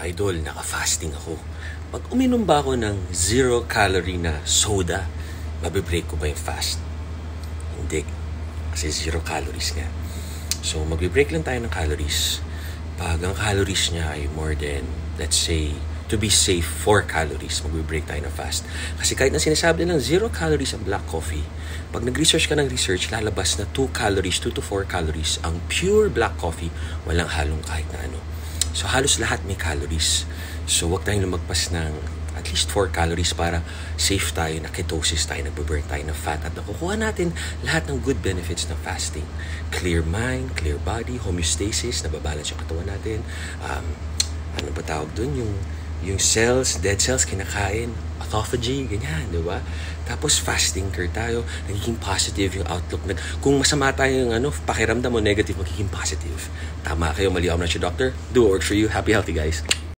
Idol, naka-fasting ako. Pag uminom ba ako ng zero-calorie na soda, mabibreak ko ba yung fast? Hindi. Kasi 0 calories nga. So, magbe-break lang tayo ng calories. Pag ang calories niya ay more than, let's say, to be safe, 4 calories, magbe-break tayo ng fast. Kasi kahit na sinasabi nilang 0 calories ang black coffee, pag nag-research ka ng research, lalabas na 2 calories, 2 to 4 calories ang pure black coffee, walang halong kahit na ano. So, halos lahat may calories. So, wag tayong lumagpas ng at least 4 calories para safe tayo, na ketosis tayo, nagbe-burn tayo ng fat at nakukuha natin lahat ng good benefits ng fasting. Clear mind, clear body, homeostasis, nababalance yung katawan natin. Ano ba tawag dun? Yung cells, dead cells, kinakain, autophagy, ganyan, di ba? Tapos fasting tayo, nagiging positive yung outlook. Kung masama tayo yung pakiramdam mo negative, magiging positive. Tama kayo, mali ako na siya, doctor. Do what works for you. Happy, healthy, guys.